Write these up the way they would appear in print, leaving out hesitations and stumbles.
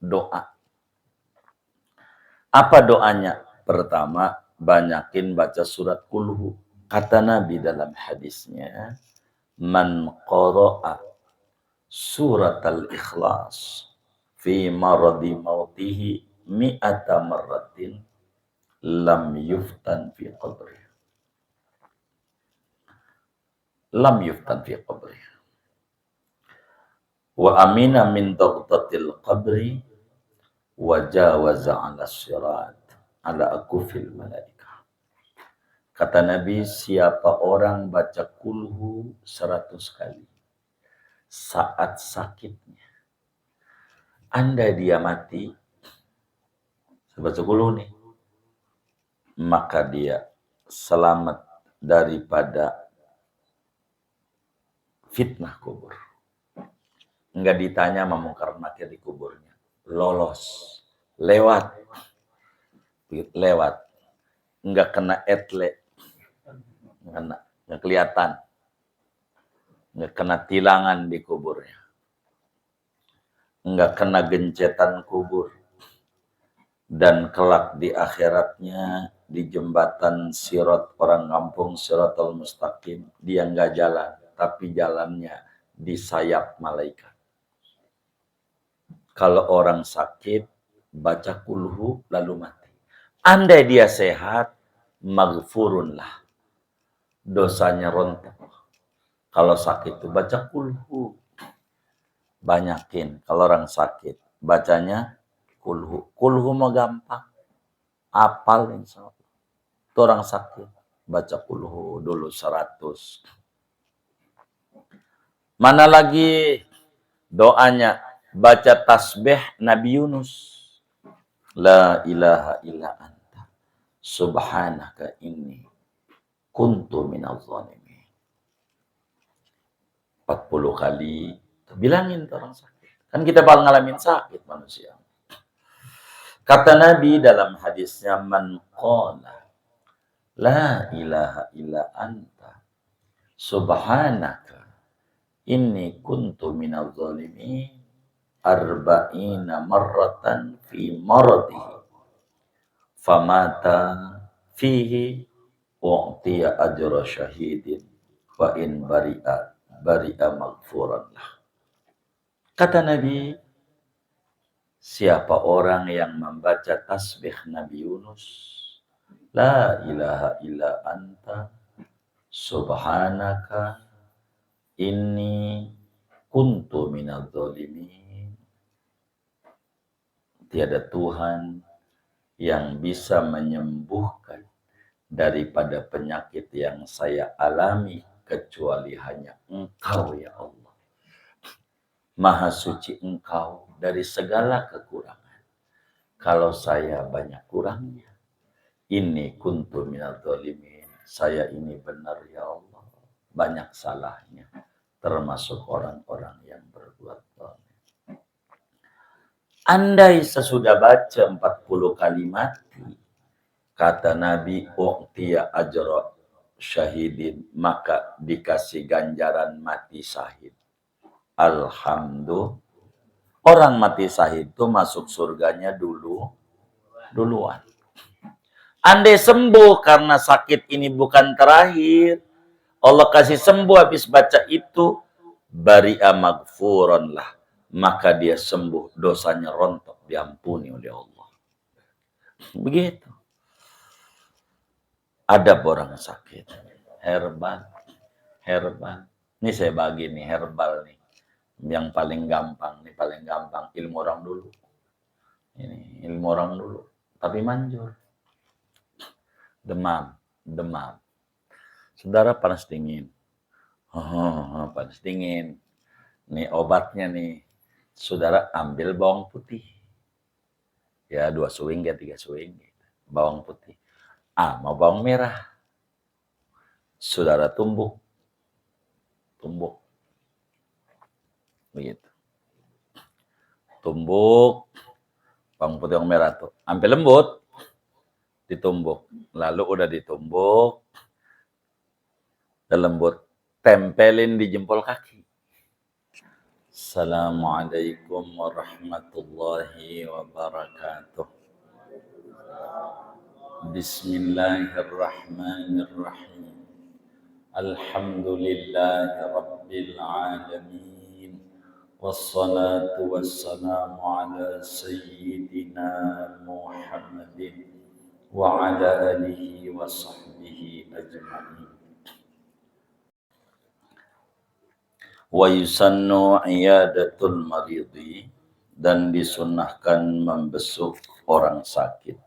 doa. Apa doanya? Pertama, banyakin baca surat kulhu. Kata Nabi dalam hadisnya, man qara'a surat al-ikhlas fi maradi mautihi mi'ata marratin lam yuftan fi qabri. Lam yuftan fi qabri. Wa amina min daghtatil qabri wa jawaza 'ala sirat ala akufil malaikah. Kata Nabi, siapa orang baca kulhu 100 kali saat sakitnya, andai dia mati baca kulhu nih, maka dia selamat daripada fitnah kubur. Enggak ditanya sama mungkar nakir di kuburnya. Lolos. Lewat. Enggak kena etle. Enggak kelihatan. Enggak kena tilangan di kuburnya. Enggak kena gencetan kubur. Dan kelak di akhiratnya, di jembatan sirat orang kampung, siratal mustaqim, dia enggak jalan, tapi jalannya di sayap malaikat. Kalau orang sakit, baca kulhu lalu mati. Andai dia sehat, maghfurunlah. Dosanya rontok. Kalau sakit itu baca kulhu. Banyakin kalau orang sakit. Bacanya kulhu. Kulhu mah gampang. Apal insya Allah. Itu orang sakit. Baca kulhu dulu 100. Mana lagi doanya? Baca tasbih Nabi Yunus. La ilaha illa anta. Subhanaka inni kuntu minadh dhalimin. 40 kali. Bilangin ke orang sakit. Kan kita bakal ngalamin sakit manusia. Kata Nabi dalam hadisnya, man qala la ilaha illa anta. Subhanaka inni kuntu minadh dhalimin. Arba'ina marratan fi maradihi famata fihi u'tiya ajra syahidin wa in bari'a maghfuran lah. Kata Nabi, siapa orang yang membaca tasbih Nabi Yunus, la ilaha illa anta subhanaka inni kuntu minadh dhalimin. Tiada Tuhan yang bisa menyembuhkan daripada penyakit yang saya alami kecuali hanya Engkau ya Allah. Maha suci Engkau dari segala kekurangan. Kalau saya banyak kurangnya, ini kuntu minadh dhalimin. Saya ini benar ya Allah, banyak salahnya, termasuk orang-orang yang berbuat zalim. Andai sesudah baca 40 kali mati, kata Nabi, u'tiya ajra syahidin, maka dikasih ganjaran mati syahid. Alhamdulillah. Orang mati syahid itu masuk surganya duluan. Andai sembuh karena sakit ini bukan terakhir, Allah kasih sembuh habis baca itu, bari'a maghfuran lah. Maka dia sembuh, dosanya rontok, diampuni oleh Allah. Begitu. Ada orang sakit, herbal. Ini saya bagi nih, herbal nih. Yang paling gampang, ilmu orang dulu. Ini ilmu orang dulu, tapi manjur. Demam. Saudara panas dingin. Panas dingin. Nih obatnya nih. Saudara ambil bawang putih. Ya 2 suing ya 3 suing. Bawang putih. Mau bawang merah. Saudara tumbuk. Begitu. Tumbuk. Bawang putih bawang merah tuh. Sampai lembut. Ditumbuk. Lalu udah ditumbuk. Udah lembut. Tempelin di jempol kaki. Assalamualaikum warahmatullahi wabarakatuh. Bismillahirrahmanirrahim. Alhamdulillahi rabbil alamin. Wassalatu wassalamu ala sayyidina Muhammadin wa ala alihi wa sahbihi ajma'in. Wa yusannu iyadatul maridi, dan disunnahkan membesuk orang sakit.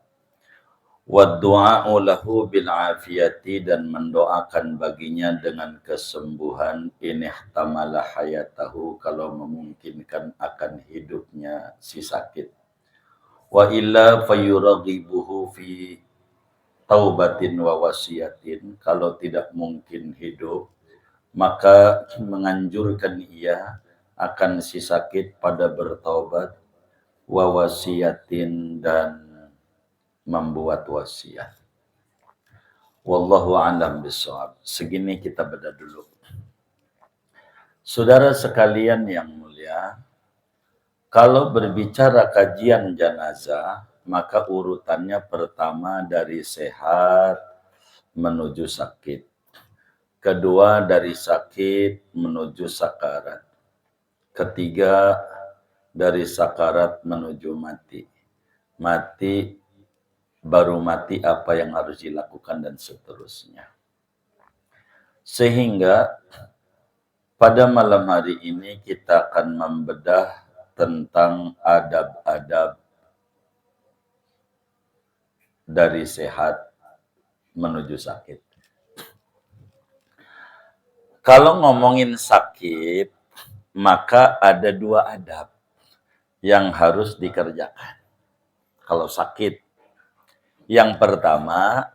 Wa du'a'u lahu bil afiyati, dan mendoakan baginya dengan kesembuhan, in ihtamala hayatahu, kalau memungkinkan akan hidupnya si sakit. Wa illa fayuraghibuhu fi taubatin wa wasiyatin, kalau tidak mungkin hidup maka menganjurkan ia akan si sakit pada bertaubat, wa wasiyatin, dan membuat wasiat. Wallahu a'lam bishawab. Segini kita beda dulu. Saudara sekalian yang mulia, kalau berbicara kajian jenazah, maka urutannya pertama dari sehat menuju sakit. Kedua dari sakit menuju sakarat. Ketiga dari sakarat menuju mati. Mati, baru mati apa yang harus dilakukan dan seterusnya. Sehingga pada malam hari ini kita akan membedah tentang adab-adab dari sehat menuju sakit. Kalau ngomongin sakit, maka ada dua adab yang harus dikerjakan. Kalau sakit, yang pertama,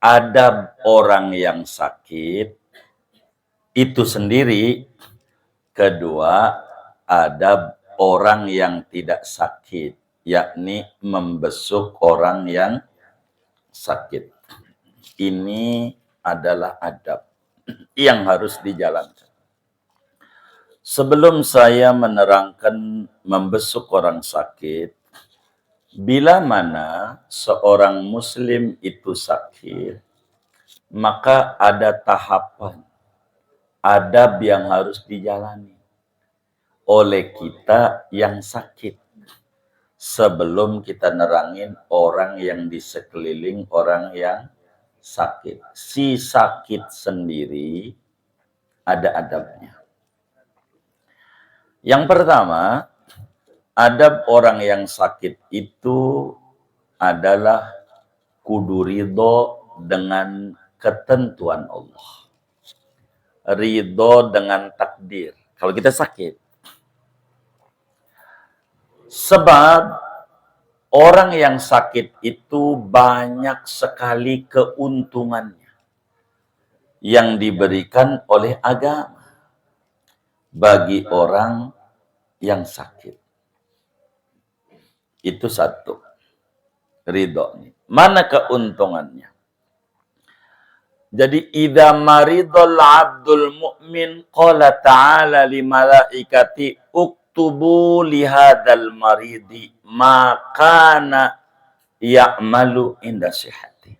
adab orang yang sakit itu sendiri. Kedua, adab orang yang tidak sakit, yakni membesuk orang yang sakit. Ini adalah adab yang harus dijalankan. Sebelum saya menerangkan membesuk orang sakit, bila mana seorang muslim itu sakit, maka ada tahapan, adab yang harus dijalani oleh kita yang sakit. Sebelum kita nerangin orang yang di sekeliling orang yang sakit. Si sakit sendiri ada adabnya. Yang pertama, adab orang yang sakit itu adalah kudu ridho dengan ketentuan Allah. Ridho dengan takdir. Kalau kita sakit. Sebab orang yang sakit itu banyak sekali keuntungannya yang diberikan oleh agama bagi orang yang sakit. Itu satu. Ridho. Mana keuntungannya? Jadi idza maridul abdul mu'min qala ta'ala li malaikati uktubu li hadzal maridi ma kana ya'malu inda sihhati.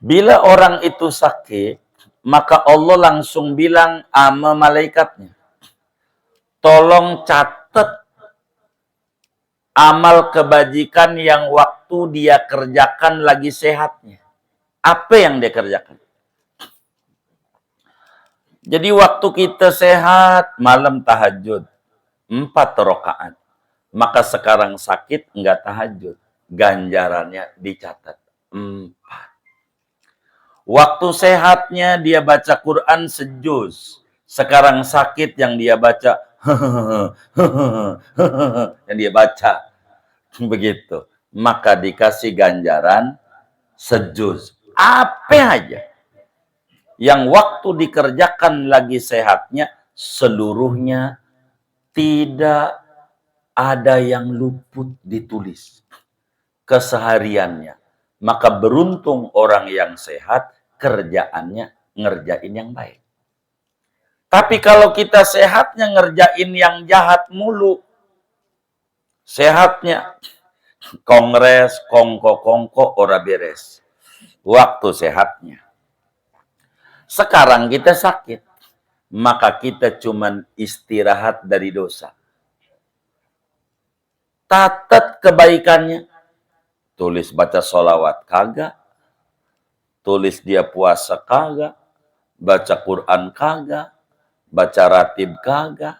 Bila orang itu sakit, maka Allah langsung bilang sama malaikatnya, tolong catat amal kebajikan yang waktu dia kerjakan lagi sehatnya. Apa yang dia kerjakan? Jadi waktu kita sehat, malam tahajud 4 rakaat. Maka sekarang sakit enggak tahajud, ganjarannya dicatat 4. Waktu sehatnya dia baca Quran sejuz. Sekarang sakit yang dia baca yang dia baca begitu. Maka dikasih ganjaran sejuz. Apa aja yang waktu dikerjakan lagi sehatnya, seluruhnya tidak ada yang luput ditulis kesehariannya. Maka beruntung orang yang sehat, kerjaannya ngerjain yang baik. Tapi kalau kita sehatnya ngerjain yang jahat mulu, sehatnya kongres, kongko-kongko, ora beres. Waktu sehatnya. Sekarang kita sakit, maka kita cuman istirahat dari dosa. Catat kebaikannya. Tulis baca sholawat kagak, tulis dia puasa kagak, baca Quran kagak, baca ratib kagak,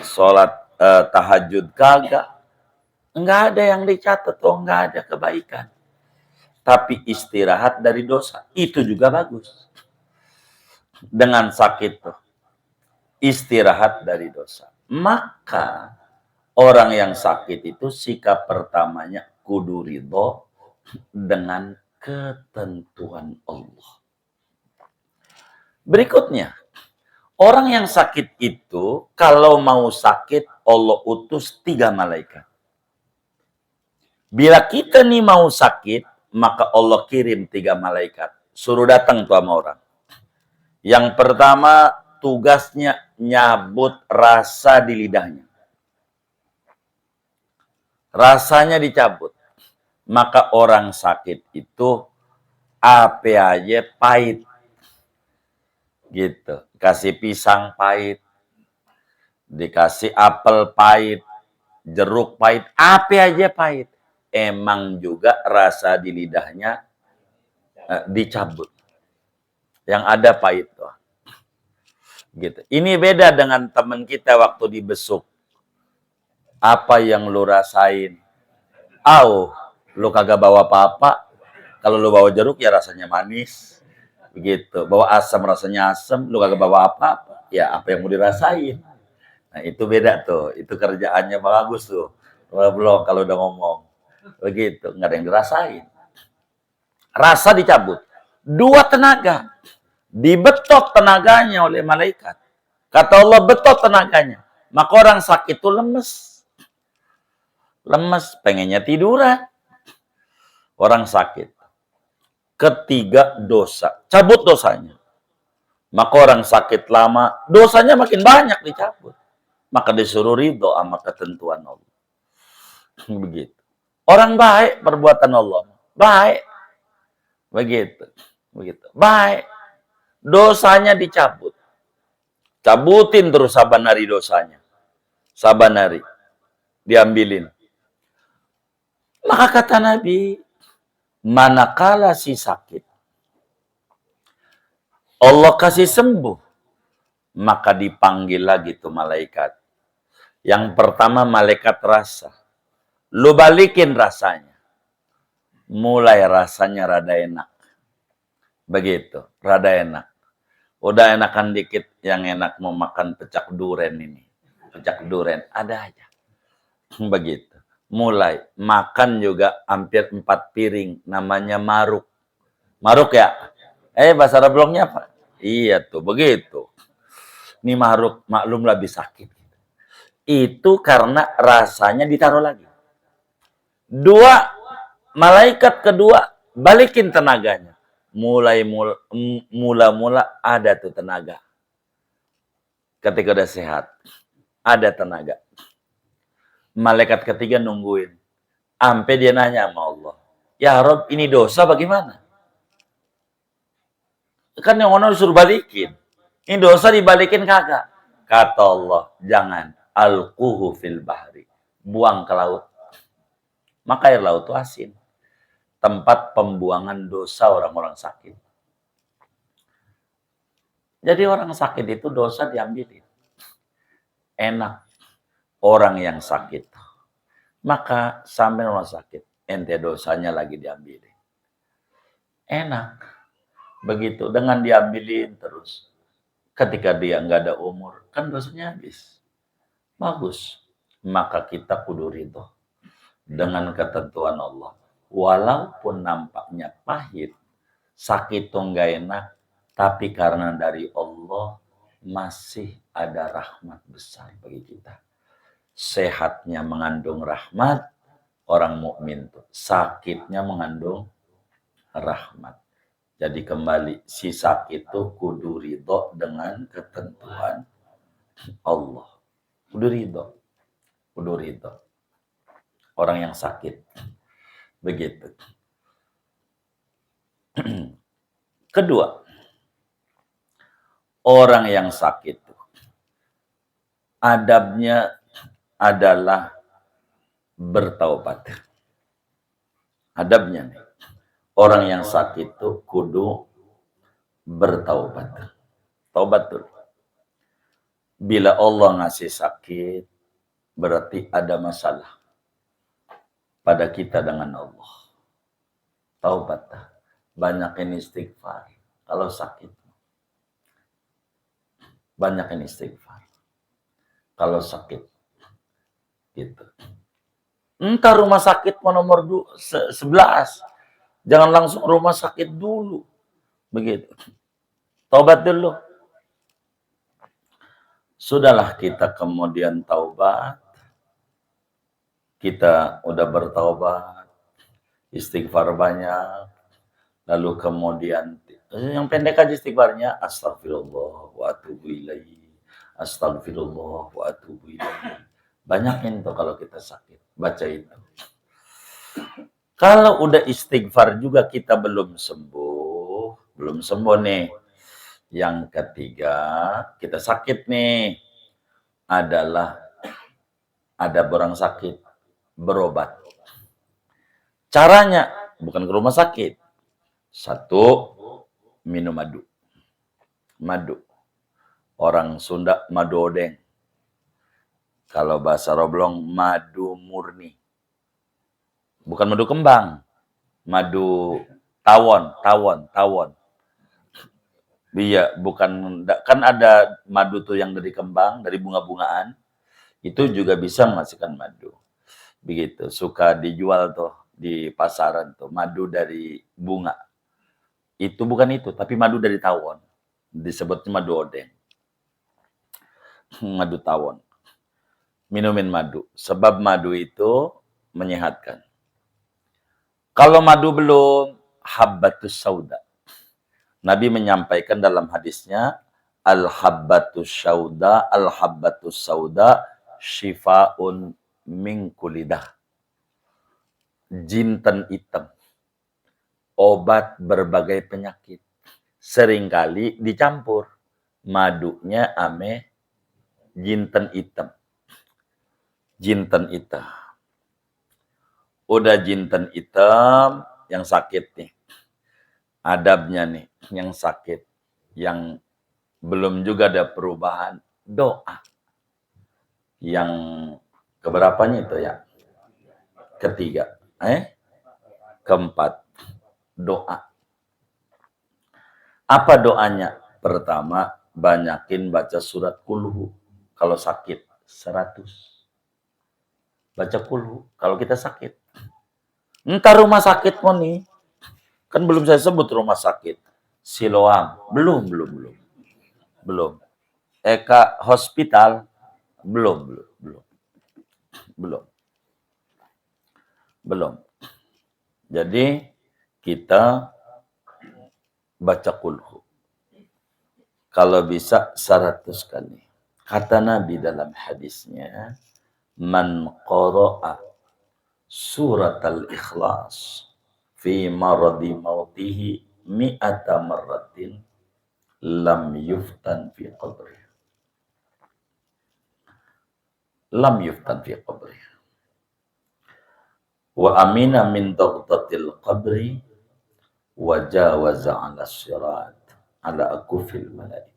sholat tahajud kagak. Enggak ada yang dicatat, enggak ada kebaikan. Tapi istirahat dari dosa, itu juga bagus. Dengan sakit tuh, istirahat dari dosa. Maka orang yang sakit itu sikap pertamanya kudu ridho dengan ketentuan Allah. Berikutnya, orang yang sakit itu kalau mau sakit Allah utus 3 malaikat. Bila kita nih mau sakit, maka Allah kirim 3 malaikat. Suruh datang tuh sama orang. Yang pertama tugasnya nyabut rasa di lidahnya. Rasanya dicabut. Maka orang sakit itu apa aja pahit. Gitu. Kasih pisang pahit. Dikasih apel pahit. Jeruk pahit. Apa aja pahit. Emang juga rasa di lidahnya dicabut. Yang ada pahit tuh. Gitu. Ini beda dengan teman kita waktu dibesuk. Apa yang lu rasain? Lu kagak bawa apa-apa. Kalau lu bawa jeruk ya rasanya manis. Begitu. Bawa asam rasanya asam, lu kagak bawa apa-apa. Ya apa yang mau dirasain. Nah, itu beda tuh. Itu kerjaannya bagus tuh. Belum kalau udah ngomong. Begitu, nggak ada yang dirasain. Rasa dicabut. 2 tenaga. Dibetot tenaganya oleh malaikat. Kata Allah, betot tenaganya. Maka orang sakit itu lemes. Lemes, pengennya tiduran. Orang sakit. Ketiga, dosa. Cabut dosanya. Maka orang sakit lama, dosanya makin banyak dicabut. Maka disuruh ridho sama ketentuan Allah. Begitu. Orang baik perbuatan Allah. Baik. Begitu. Begitu. Baik. Dosanya dicabut. Cabutin terus saban hari dosanya. Saban hari. Diambilin. Maka kata Nabi, manakala si sakit, Allah kasih sembuh, maka dipanggil lagi tuh malaikat. Yang pertama malaikat rasa. Lu balikin rasanya. Mulai rasanya rada enak. Begitu, rada enak. Udah enakan dikit, yang enak mau makan pecak duren ini. Pecak duren, ada aja. Begitu. Mulai, makan juga hampir 4 piring. Namanya maruk. Maruk ya? Bahasa Rablongnya apa? Iya tuh, begitu. Ini maruk, maklum lebih sakit. Itu karena rasanya ditaruh lagi. 2, malaikat kedua balikin tenaganya. Mula-mula ada tuh tenaga. Ketika udah sehat, ada tenaga. Malaikat ketiga nungguin. Sampai dia nanya sama Allah. Ya Rob, ini dosa bagaimana? Kan yang ono disuruh balikin. Ini dosa dibalikin kagak. Kata Allah, jangan. Alquhu fil bahri. Buang ke laut. Maka air laut itu asin. Tempat pembuangan dosa orang-orang sakit. Jadi orang sakit itu dosa diambilin. Enak. Orang yang sakit. Maka sampai orang sakit. Ente dosanya lagi diambilin. Enak. Begitu. Dengan diambilin terus. Ketika dia nggak ada umur. Kan dosanya habis. Bagus. Maka kita kudu ridho. Dengan ketentuan Allah. Walaupun nampaknya pahit. Sakit tuh nggak enak. Tapi karena dari Allah. Masih ada rahmat besar bagi kita. Sehatnya mengandung rahmat. Orang mukmin tuh sakitnya mengandung rahmat. Jadi kembali, si sakit itu kudu ridho dengan ketentuan Allah. Kudu ridho. Kudu ridho. Orang yang sakit. Begitu. Kedua, orang yang sakit adabnya adalah bertaubat. Adabnya nih. Orang yang sakit itu kudu bertaubat. Taubat dulu. Bila Allah ngasih sakit, berarti ada masalah pada kita dengan Allah. Taubat. Banyakin istighfar kalau sakit. Banyakin istighfar kalau sakit. Gitu. Entar rumah sakit mau nomor 11. Jangan langsung rumah sakit dulu. Begitu. Taubat dulu. Sudahlah kita kemudian taubat. Kita udah bertaubat. Istighfar banyak. Lalu kemudian yang pendek aja istighfarnya, astagfirullah wa atubu ilaihi. Astagfirullah wa atubu ilaihi. Banyakin tuh kalau kita sakit. Baca itu. Kalau udah istighfar juga kita belum sembuh. Belum sembuh nih. Yang ketiga, kita sakit nih. Adalah ada orang sakit. Berobat. Caranya bukan ke rumah sakit. Satu, minum madu. Madu. Orang Sunda madu odeng. Kalau bahasa Roblong madu murni. Bukan madu kembang. Madu tawon. Iya, bukan, kan ada madu tuh yang dari kembang, dari bunga-bungaan. Itu juga bisa menghasilkan madu. Begitu, suka dijual tuh di pasaran tuh, madu dari bunga. Itu bukan itu, tapi madu dari tawon. Disebutnya madu odeng. Madu tawon. Minumin madu. Sebab madu itu menyehatkan. Kalau madu belum, habbatus sauda. Nabi menyampaikan dalam hadisnya, al-habbatus sauda shifaun min kulidah. Jinten hitam. Obat berbagai penyakit. Seringkali dicampur. Madunya ame jinten hitam. Jinten hitam. Udah jinten hitam yang sakit nih. Adabnya nih, yang sakit. Yang belum juga ada perubahan. Doa. Yang keberapanya itu ya? Ketiga. Keempat. Doa. Apa doanya? Pertama, banyakin baca surat kulhu. Kalau sakit, 100. Baca kulhu kalau kita sakit. Entar rumah sakit mau nih. Kan belum saya sebut rumah sakit. Siloam. Belum. Eka Hospital. Belum. Jadi kita baca kulhu. Kalau bisa 100 kali. Kata Nabi dalam hadisnya, man qara'a surat al-ikhlas fi maradi mautihi mi'ata marratin lam yuftan fi qabri. Wa amina min dagtatil qabri wa jawaza 'ala sirat 'ala akufil malaikah.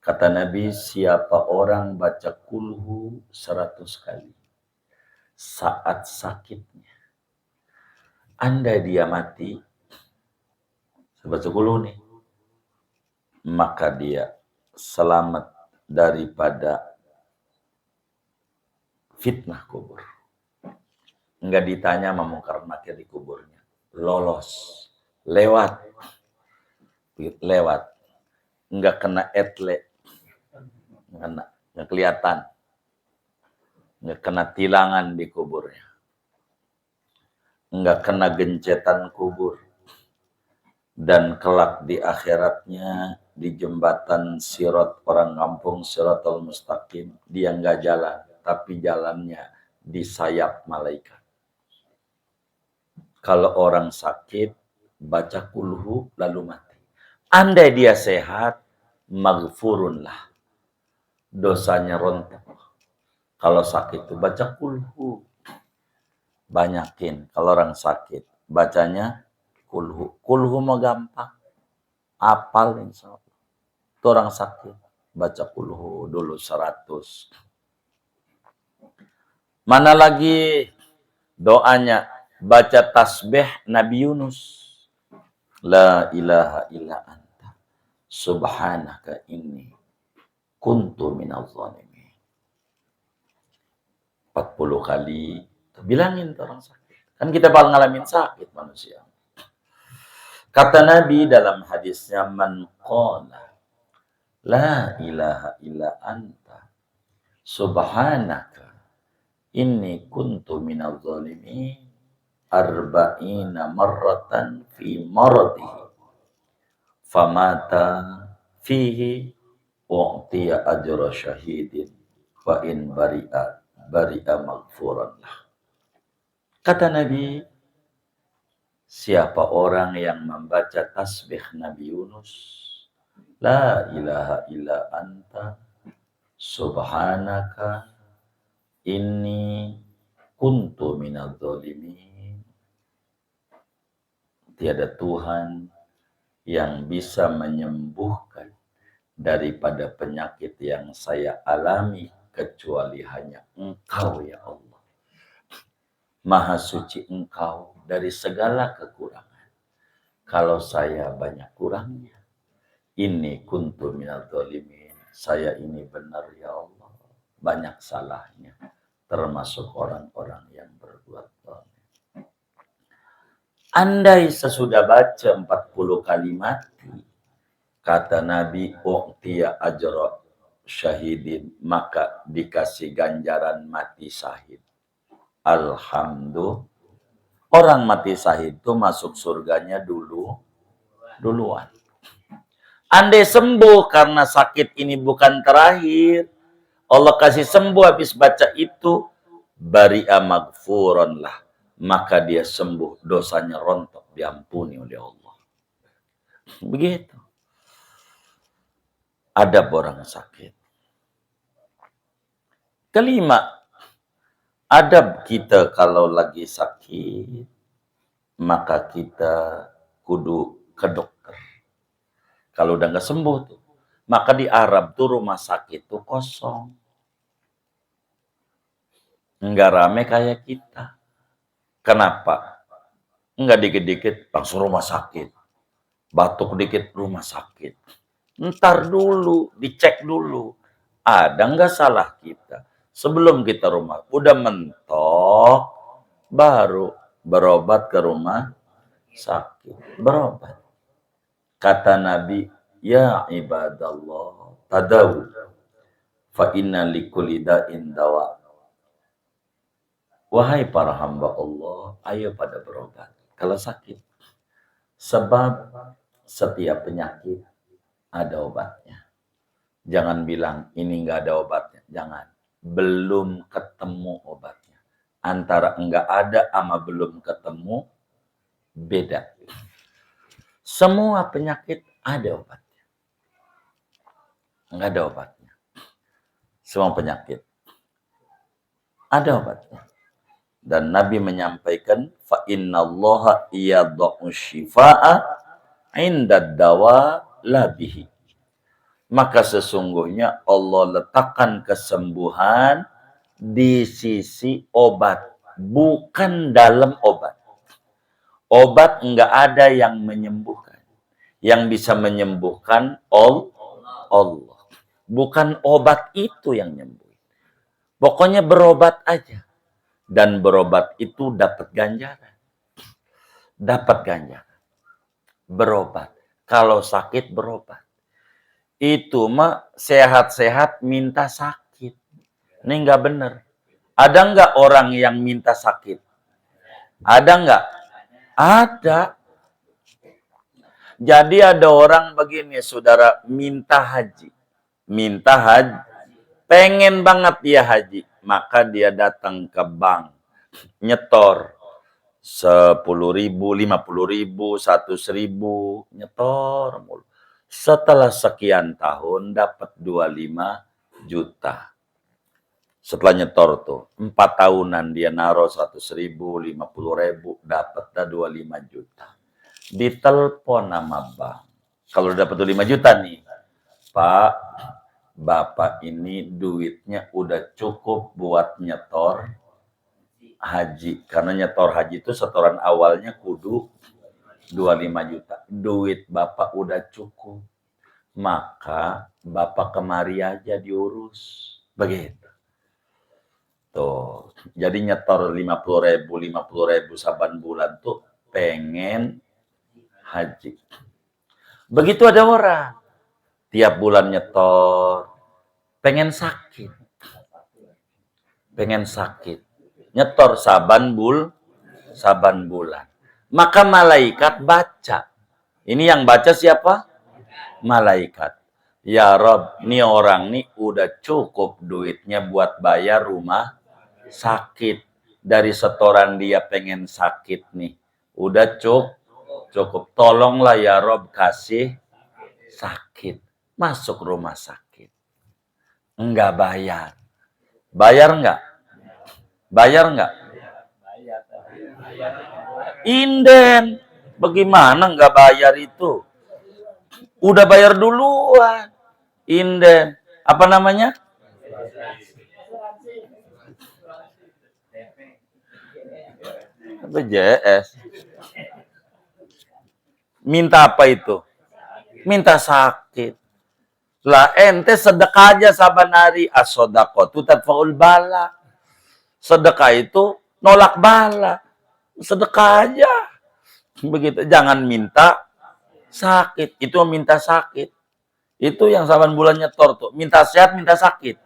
Kata Nabi, siapa orang baca kulhu 100 kali saat sakitnya, andai dia mati, baca kulhu nih, maka dia selamat daripada fitnah kubur. Enggak ditanya sama mungkar nakir di kuburnya. Lolos. Lewat. Enggak kena etle. Enggak kelihatan. Enggak kena tilangan di kuburnya. Enggak kena gencetan kubur. dan kelak di akhiratnya di jembatan Sirat orang kampung Siratal Mustaqim dia nggak jalan tapi jalannya di sayap malaikat. Kalau orang sakit baca kulhu lalu mati. Andai dia sehat maghfurunlah, dosanya rontok. Kalau sakit itu baca kulhu, banyakin. Kalau orang sakit bacanya kulhu. Kulhu mah gampang, apal insya Allah. Itu orang sakit baca kulhu dulu 100. Mana lagi doanya baca tasbih Nabi Yunus. La ilaha illa anta subhanaka inni kuntu minadh dhalimin. 40 kali. Bilangin orang sakit. Kan kita bakal ngalamin sakit manusia. Kata Nabi dalam hadisnya, man qala la ilaha illa anta subhanaka inni kuntu minadh dhalimin arba'ina marratan fi maradihi famata fihi u'tiya ajra syahidin wa in bari'a maghfuran lah. Kata Nabi, siapa orang yang membaca tasbih Nabi Yunus, la ilaha illa anta subhanaka inni kuntu minadh dhalimin. Tiada Tuhan yang bisa menyembuhkan daripada penyakit yang saya alami kecuali hanya Engkau ya Allah. Maha suci Engkau dari segala kekurangan. Kalau saya banyak kurangnya, ini kuntu minadh dhalimin. Saya ini benar ya Allah, banyak salahnya, termasuk orang-orang yang berbuat zalim. Andai sesudah baca 40 kali mati, kata Nabi, u'tiya ajra syahidin, maka dikasih ganjaran mati syahid. Alhamdulillah. Orang mati syahid itu masuk surganya duluan. Andai sembuh karena sakit ini bukan terakhir, Allah kasih sembuh habis baca itu, bari'a maghfuran lah, maka dia sembuh, dosanya rontok, diampuni oleh Allah. Begitu. Adab orang sakit. Kelima, adab kita kalau lagi sakit, maka kita kudu ke dokter. Kalau udah nggak sembuh tuh, maka di Arab tuh rumah sakit tuh kosong. Nggak rame kayak kita. Kenapa? Nggak dikit-dikit langsung rumah sakit. Batuk dikit rumah sakit. Ntar dulu, dicek dulu. Ada nggak salah kita? Sebelum kita udah mentok, baru berobat ke rumah sakit. Berobat. Kata Nabi, ya ibadallah, tadawu, fa inna likulli da'in dawa. Wahai para hamba Allah, ayo pada berobat kalau sakit. Sebab setiap penyakit ada obatnya. Jangan bilang ini nggak ada obatnya. Jangan. Belum ketemu obatnya. Antara enggak ada sama belum ketemu, beda. Semua penyakit ada obatnya. Enggak ada obatnya. Semua penyakit ada obatnya. Dan Nabi menyampaikan, fa innallaha yad'u syifaa'a 'inda dawa la bihi. Maka sesungguhnya Allah letakkan kesembuhan di sisi obat, bukan dalam obat. Obat enggak ada yang menyembuhkan. Yang bisa menyembuhkan Allah. Bukan obat itu yang nyembuhin. Pokoknya berobat aja. Dan berobat itu dapat ganjaran. Dapat ganjaran. Berobat. Kalau sakit berobat. Itu mah sehat-sehat minta sakit. Ini nggak benar. Ada nggak orang yang minta sakit? Ada nggak? Ada. Jadi ada orang begini, saudara, minta haji. Minta haji. Pengen banget dia haji. Maka dia datang ke bank. Nyetor. 10.000, 50.000, 100.000. Nyetor mulu. Setelah sekian tahun dapat 25 juta. Setelah nyetor tuh, 4 tahunan dia naruh 100.000, 50.000, dapat 25 juta. Ditelepon sama bank. Kalau dapat 25 juta nih, Pak, Bapak ini duitnya udah cukup buat nyetor haji. Karena nyetor haji itu setoran awalnya kudu 25 juta. Duit Bapak udah cukup. Maka Bapak kemari aja diurus. Begitu. Tuh. Jadi nyetor 50.000 saban bulan tuh pengen haji. Begitu ada orang. Tiap bulan nyetor. Pengen sakit. Pengen sakit. Nyetor saban bulan. Maka malaikat baca. Ini yang baca siapa? Malaikat. Ya Rob, nih orang nih udah cukup duitnya buat bayar rumah sakit. Dari setoran dia pengen sakit nih. Udah cukup. Tolonglah ya Rob kasih sakit. Masuk rumah sakit. Enggak bayar. Bayar enggak? Bayar enggak? Inden. Bagaimana enggak bayar itu? Udah bayar duluan. Inden. Apa namanya? BPJS. Minta apa itu? Minta sakit. Lah ente sedekah aja saban hari. As-sodaqatu tadfa'ul bala. Sedekah itu nolak bala. Sedekah aja. Begitu. Jangan minta sakit. Itu minta sakit. Itu yang saban bulan nyetor tuh. Minta sehat, minta sakit.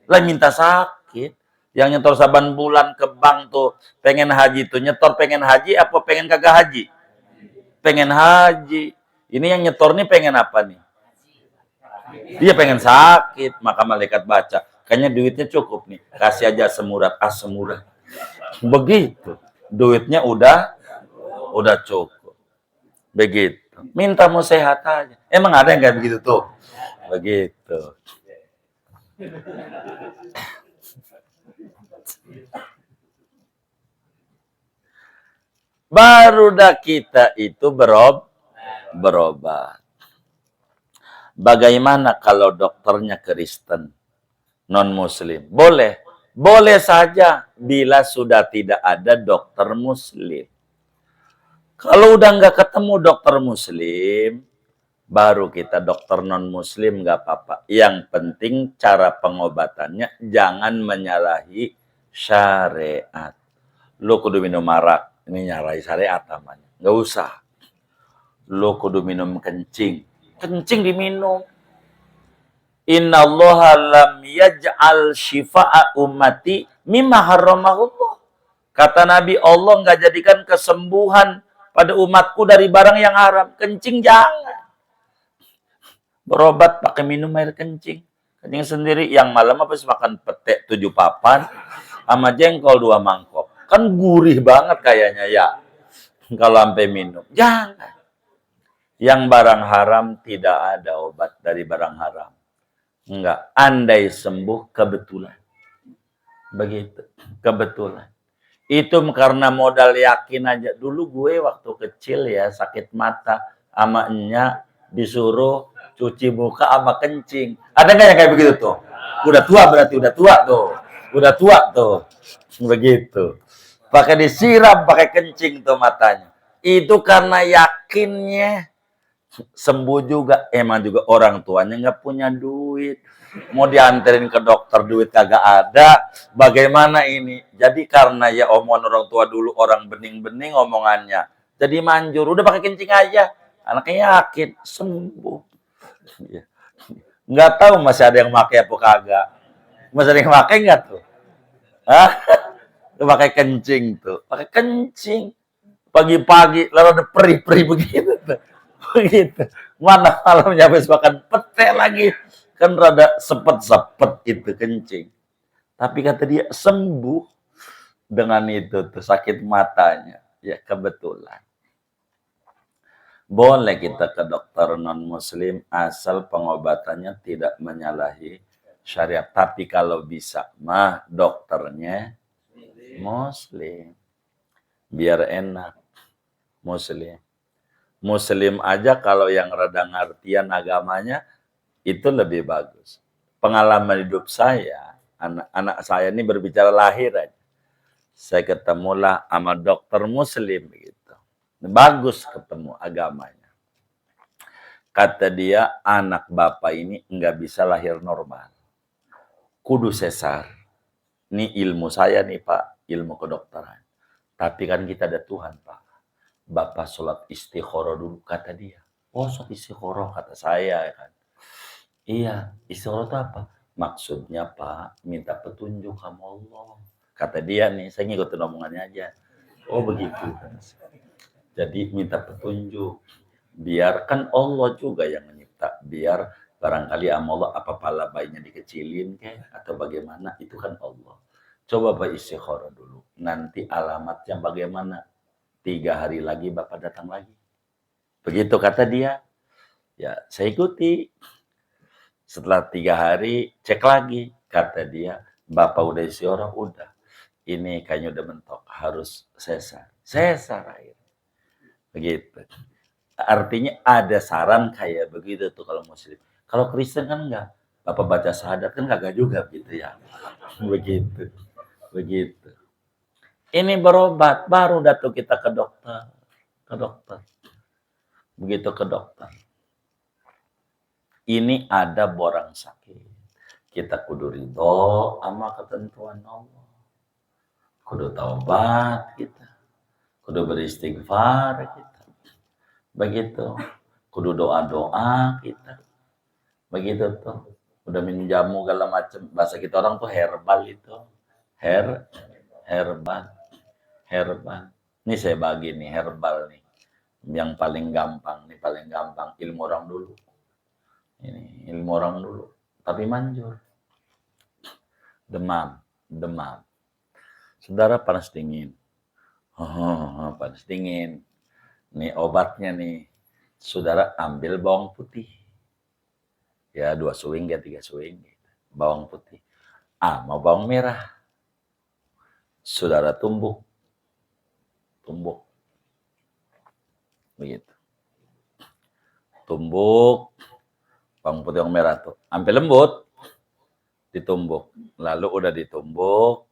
Lah minta sakit. Yang nyetor saban bulan ke bank tuh. Pengen haji tuh. Nyetor pengen haji apa pengen kagak haji? Pengen haji. Ini yang nyetor nih pengen apa nih? Dia pengen sakit. Maka malaikat baca. Kayaknya duitnya cukup nih. Kasih aja semurat. Semurat. Begitu. Duitnya udah cukup. Begitu. Minta mau sehat aja. Emang ada yang kayak begitu tuh? Begitu. Baru dah kita itu berobat. Bagaimana kalau dokternya Kristen, non-muslim? Boleh. Boleh saja bila sudah tidak ada dokter muslim. Kalau udah nggak ketemu dokter muslim, baru kita dokter non-muslim nggak apa-apa. Yang penting cara pengobatannya jangan menyalahi syariat. Lu kudu minum arak. Ini nyalahi syariat namanya. Nggak usah. Lu kudu minum kencing. Kencing diminum. Inna allaha lam yaj'al shifa'a ummati mimma harramahullah. Kata Nabi, Allah nggak jadikan kesembuhan pada umatku dari barang yang haram. Kencing jangan. Berobat pakai minum air kencing. Kencing sendiri. Yang malam habis makan pete 7 papan sama jengkol 2 mangkok. Kan gurih banget kayaknya ya. Kalau sampai minum. Jangan. Yang barang haram tidak ada obat dari barang haram. Enggak. Andai sembuh kebetulan. Begitu. Kebetulan. Itu karena modal yakin aja. Dulu gue waktu kecil ya sakit mata. Sama enya disuruh cuci muka sama kencing. Ada nggak yang kayak begitu tuh? Udah tua berarti. Udah tua tuh. Udah tua tuh. Begitu. Pakai disiram, pakai kencing tuh matanya. Itu karena yakinnya sembuh juga. Emang juga orang tuanya nggak punya duit. Mau dianterin ke dokter duit kagak ada. Bagaimana ini? Jadi karena ya omongan orang tua dulu orang bening-bening omongannya. Jadi manjur. Udah pakai kencing aja. Anaknya yakin sembuh. Nggak tahu masih ada yang pakai apa kagak. Masih ada yang pakai nggak tuh? Hah? Pakai kencing tuh. Pakai kencing. Pagi-pagi lalu ada perih-perih begitu tuh. Begitu. Mana malamnya habis makan pete lagi. Kan rada sepet-sepet itu kencing. Tapi kata dia sembuh dengan itu tuh sakit matanya. Ya kebetulan. Boleh kita ke dokter non-muslim asal pengobatannya tidak menyalahi syariat. Tapi kalau bisa mah dokternya muslim. Biar enak. Muslim. Muslim aja kalau yang rada ngertian agamanya itu lebih bagus. Pengalaman hidup saya, anak saya ini berbicara lahir aja. Saya ketemulah sama dokter muslim begitu. Bagus ketemu agamanya. Kata dia, anak bapak ini nggak bisa lahir normal. Kudu sesar. Ini ilmu saya nih Pak, ilmu kedokteran. Tapi kan kita ada Tuhan Pak. Bapak sholat istikharah dulu, kata dia. Oh, sholat istikharah, kata saya kan. Iya, istikharah itu apa? Maksudnya Pak, minta petunjuk sama Allah. Kata dia nih, saya ngikutin omongannya aja. Oh begitu. Jadi minta petunjuk. Biarkan Allah juga yang mencipta. Biar barangkali sama Allah apa pala bayinya dikecilin kayak atau bagaimana, itu kan Allah. Coba Pak istikharah dulu. Nanti alamatnya bagaimana? 3 hari lagi Bapak datang lagi. Begitu kata dia. Ya, saya ikuti. Setelah 3 hari, cek lagi. Kata dia, Bapak udah istikharah? Udah. Ini kayaknya udah mentok. Harus sesar. Sesar akhirnya. Begitu. Artinya ada saran kayak begitu tuh kalau muslim. Kalau Kristen kan enggak. Bapak baca syahadat kan kagak juga gitu ya. Begitu. Begitu. Ini berobat, baru datang kita ke dokter. Ke dokter. Begitu ke dokter. Ini ada borang sakit. Kita kudu ridho sama ketentuan Allah. Kudu taubat kita. Kudu beristighfar kita. Begitu. Kudu doa-doa kita. Begitu tuh. Udah minum jamu segala macam. Bahasa kita orang tuh herbal itu. Herbal. Herbal. Ini saya bagi nih herbal nih. Yang paling gampang nih, paling gampang ilmu orang dulu. Ini ilmu orang dulu. Tapi manjur. Demam. Saudara panas dingin. Panas dingin. Nih obatnya nih. Saudara ambil bawang putih. Ya 2 suing ya 3 suing. Bawang putih. Mau bawang merah. Saudara tumbuk. Begitu. Tumbuk. Bawang putih bawang merah tuh. Sampai lembut. Ditumbuk. Lalu udah ditumbuk.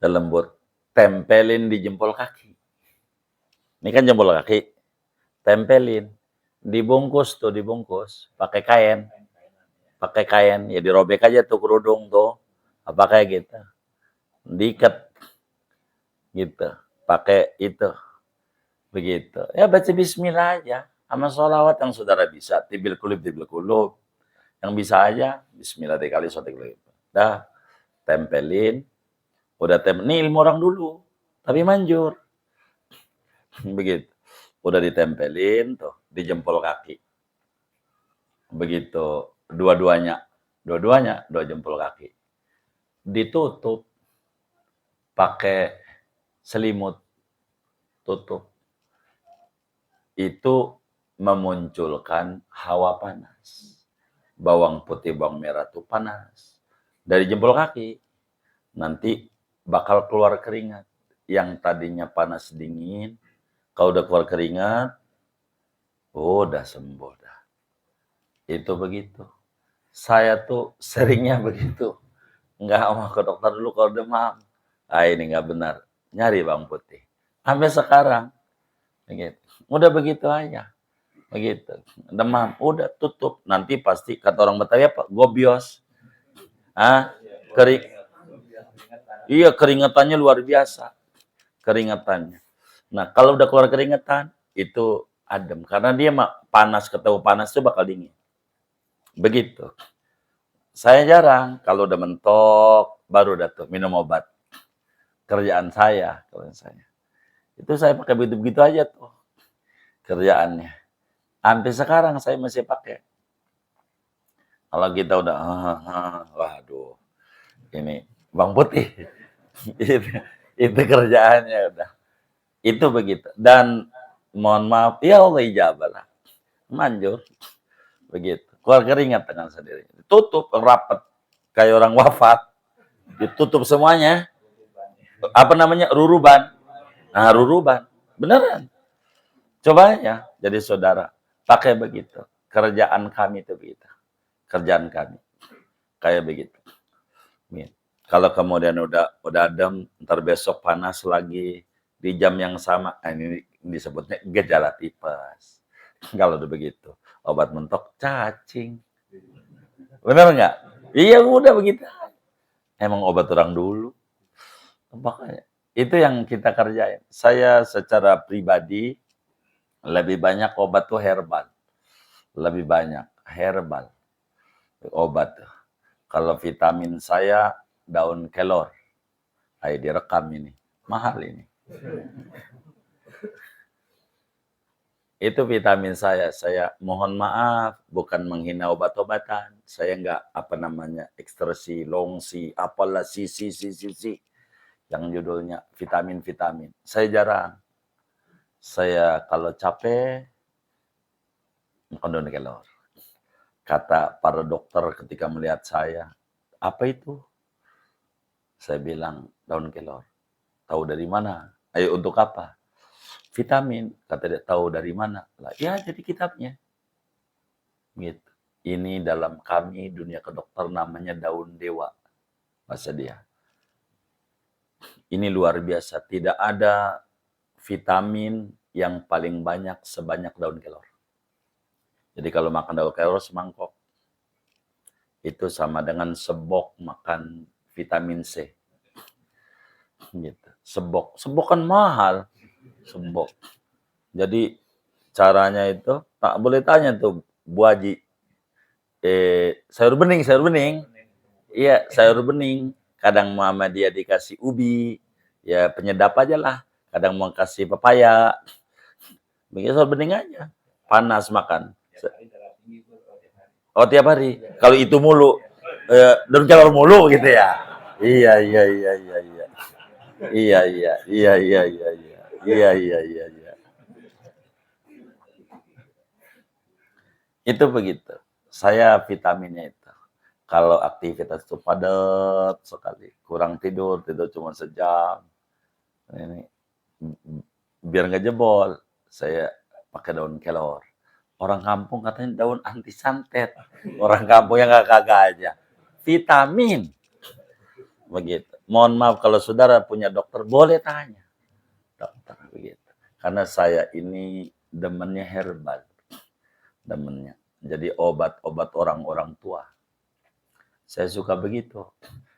Udah lembut. Tempelin di jempol kaki. Ini kan jempol kaki. Tempelin. Dibungkus. Pakai kain. Ya dirobek aja tuh kerudung tuh. Apa kayak gitu. Diikat. Gitu. Pakai itu. Begitu. Ya baca bismillah aja. Sama sholawat yang saudara bisa. Tibil kulub. Yang bisa aja. Bismillah 3 kali. Dah. Tempelin. Udah ini ilmu orang dulu. Tapi manjur. Begitu. Udah ditempelin tuh. Di jempol kaki. Begitu. Dua-duanya. 2 jempol kaki. Ditutup. Pakai selimut. Tutup. Itu memunculkan hawa panas. Bawang putih, bawang merah itu panas. Dari jempol kaki. Nanti bakal keluar keringat. Yang tadinya panas dingin. Kalau udah keluar keringat. Udah sembuh dah. Itu begitu. Saya tuh seringnya begitu. Nggak mau ke dokter dulu kalau demam. Ini nggak benar. Nyari bawang putih. Sampai sekarang. Begitu. Udah begitu aja. Begitu. Demam. Udah tutup. Nanti pasti kata orang Betawi apa? Gobios. Iya keringetannya luar biasa. Keringetannya. Nah kalau udah keluar keringetan. Itu adem. Karena dia panas. Ketemu panas itu bakal dingin. Begitu. Saya jarang. Kalau udah mentok. Baru udah tuh minum obat. Kerjaan saya. Itu saya pakai begitu-begitu aja tuh. kerjaannya. Sampai sekarang saya masih pakai. Kalau kita udah, waduh, ini Bang Putih, itu kerjaannya udah. Itu begitu. Dan mohon maaf, ya Allah ijabah lah. Manjur, begitu. Keluar keringat dengan sendiri. Tutup rapat kayak orang wafat. Ditutup semuanya. Apa namanya? Ruruban. Nah, ruruban. Beneran. Coba ya, jadi saudara. Pakai begitu. Kerjaan kami itu begitu. Kerjaan kami. Kayak begitu. Kalau kemudian udah adem, ntar besok panas lagi di jam yang sama, ini disebutnya gejala tipes. Kalau udah begitu, obat mentok cacing. Benar nggak? Iya udah begitu. Emang obat orang dulu. Makanya itu yang kita kerjain. Saya secara pribadi lebih banyak obat tuh herbal. Lebih banyak herbal obat. Kalau vitamin saya daun kelor. Ayo direkam ini. Mahal ini. Itu vitamin saya. Saya mohon maaf, bukan menghina obat-obatan. Saya nggak, apa namanya, ekstrasi, longsi, apalah, sisi. Yang judulnya vitamin-vitamin. Saya jarang. Saya kalau capek, makan daun kelor. Kata para dokter ketika melihat saya, apa itu? Saya bilang, daun kelor. Tahu dari mana? Ayo untuk apa? Vitamin. Kata dia, tahu dari mana? Lah, ya jadi kitabnya. Gitu. Ini dalam kami dunia kedokter namanya daun dewa. Bahasa dia. Ini luar biasa. Tidak ada vitamin yang paling banyak sebanyak daun kelor. Jadi kalau makan daun kelor semangkok, itu sama dengan sebok makan vitamin C. Gitu. Sebok kan mahal. Sebok. Jadi caranya itu, tak boleh tanya tuh Bu Haji, sayur bening. Iya, sayur bening. Kadang mama dia dikasih ubi, ya penyedap aja lah. Kadang mau kasih pepaya, begitu sayur bening aja. Panas makan. Oh tiap hari. Kalau itu mulu, daun kelor mulu gitu ya. Iya. Itu begitu. Saya vitaminnya itu. Kalau aktivitas itu padat sekali, kurang tidur cuma sejam. Ini biar nggak jebol, saya pakai daun kelor. Orang kampung katanya daun anti santet. Orang kampung yang nggak kagak aja. Vitamin. Begitu. Mohon maaf kalau saudara punya dokter, boleh tanya. Dokter begitu. Karena saya ini demennya herbal. Demennya. Jadi obat-obat orang-orang tua. Saya suka begitu.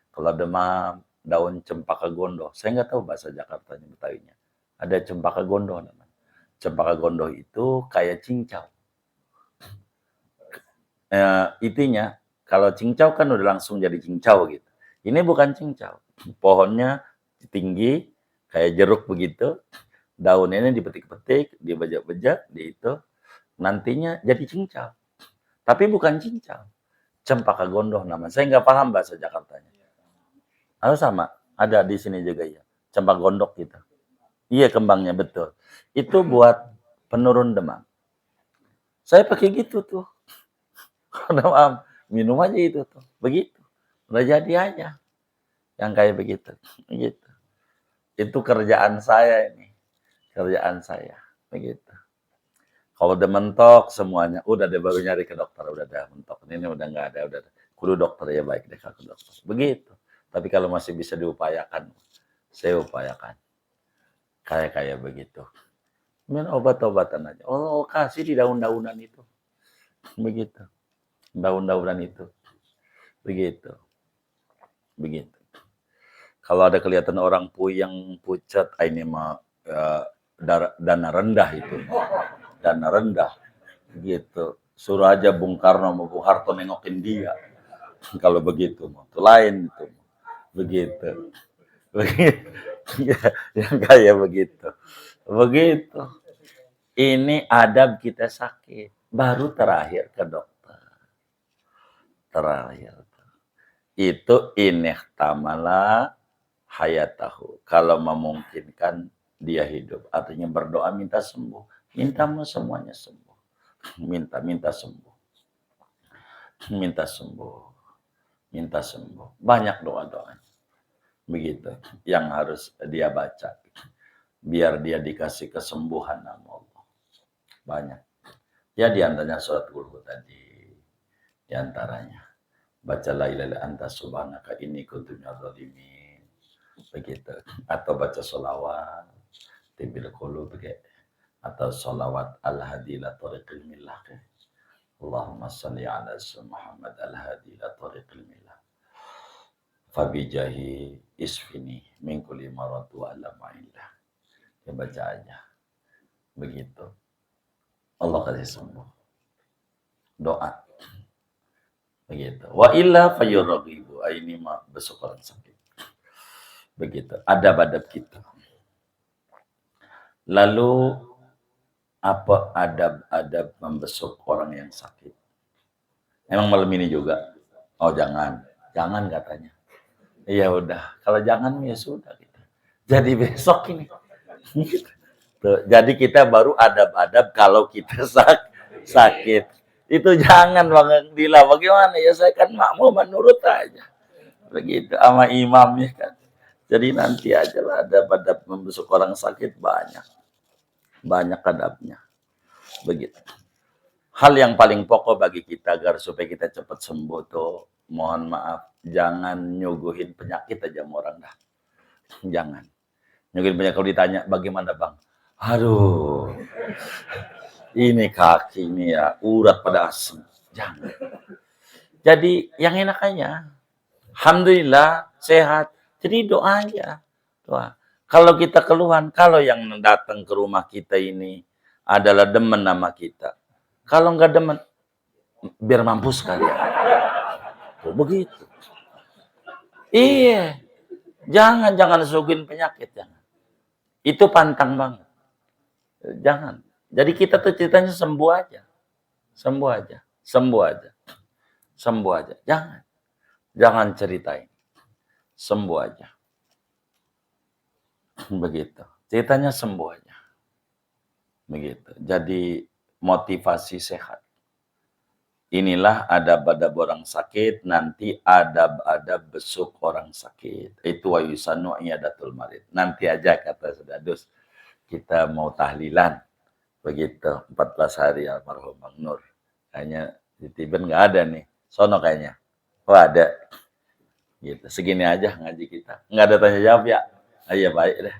Kalau demam, daun cempaka gondo. Saya nggak tahu bahasa Jakartanya, Betawinya. Ada cempaka gondo namanya. Cempaka gondo itu kayak cincau. Intinya, kalau cincau kan udah langsung jadi cincau gitu. Ini bukan cincau. Pohonnya tinggi, kayak jeruk begitu. Daunnya ini dipetik-petik, dibejak-bejak, di itu. Nantinya jadi cincau. Tapi bukan cincau. Cempaka gondo nama. Saya nggak paham bahasa Jakartanya. Harus sama. Ada di sini juga ya. Cempaka gondok gitu. Iya kembangnya betul. Itu buat penurun demam. Saya pakai gitu tuh. Demam. Minum aja itu tuh. Begitu. Udah jadi aja. Yang kayak begitu. Begitu. Itu kerjaan saya ini. Kerjaan saya. Begitu. Kalau udah mentok semuanya, udah deh baru nyari ke dokter, udah ada mentok. Ini udah nggak ada, udah. Kudu dokter ya baik deh ke dokter. Begitu. Tapi kalau masih bisa diupayakan, saya upayakan. Kayak begitu. Minum obat-obatan aja. Oh, kasih di daun-daunan itu. Begitu. Daun-daunan itu. Begitu. Kalau ada kelihatan orang puyeng, pucat, ini mah dana rendah itu. Dana rendah. Gitu. Suruh aja Bung Karno sama Bung Harto nengokin dia. Kalau begitu, itu lain itu. Begitu. Yang kayak begitu. Begitu. Ini adab kita sakit. Baru terakhir ke dokter. Terakhir. Itu inihtamala hayatahu. Kalau memungkinkan dia hidup. Artinya berdoa minta sembuh. Minta semuanya sembuh. Minta sembuh. Minta sembuh. Minta sembuh. Banyak doa-doanya. Begitu. Yang harus dia baca. Biar dia dikasih kesembuhan sama Allah. Banyak. Ya di antaranya surat Qul tadi. Di antaranya. Baca la ilaha illa anta subhanaka inni kuntu minadz dzalimin. Begitu. Atau baca sholawat. Tibil qulub. Atau sholawat al-hadi ila tariqil millah. Allahumma salli ala Muhammad al-hadi ila tariqil millah. Fabijahi isfini min kulli marad wa alama'illah. Ya baca aja. Begitu. Allah kasih sembuh. Doa. Begitu. Wa illa fayuraghibu. Ini mah besok orang sakit. Begitu. Adab-adab kita. Lalu apa adab-adab membesuk orang yang sakit? Emang malam ini juga? Oh jangan. Jangan katanya. Ya udah. Kalau jangan ya sudah. Gitu. Jadi besok ini. Tuh, jadi kita baru adab-adab kalau kita sakit. Itu jangan Bang Dila. Bagaimana ya, saya kan makmum menurut aja. Begitu sama imamnya kan. Jadi nanti aja lah adab-adab membesuk orang sakit banyak. Banyak adabnya. Begitu. Hal yang paling pokok bagi kita agar supaya kita cepat sembuh tuh, mohon maaf, jangan nyuguhin penyakit aja sama orang dah. Jangan. Nyuguhin penyakit, kalau ditanya bagaimana Bang? Aduh, ini kaki ini ya, urat pada asem. Jangan. Jadi yang enakannya, alhamdulillah sehat. Jadi doa aja. Doa. Kalau kita keluhan, kalau yang datang ke rumah kita ini adalah demen nama kita. Kalau nggak demen, biar mampus kalian. Begitu. Iya. Jangan suguhin penyakit. Jangan. Itu pantang banget. Jangan. Jadi kita tuh ceritanya sembuh aja. Sembuh aja. Sembuh aja. Sembuh aja. Jangan. Jangan ceritain. Sembuh aja. Begitu. Ceritanya sembuh aja. Begitu. Jadi motivasi sehat. Inilah adab-adab orang sakit, nanti adab-adab besuk orang sakit. Itu wa yusanu iyadatul marid. Nanti aja kata Sedadus. Kita mau tahlilan. Begitu. 14 hari almarhum Bang Nur. Kayaknya di Tiben nggak ada nih. Sono kayaknya. Oh ada. Gitu. Segini aja ngaji kita. Nggak ada tanya jawab ya. Iya baik deh.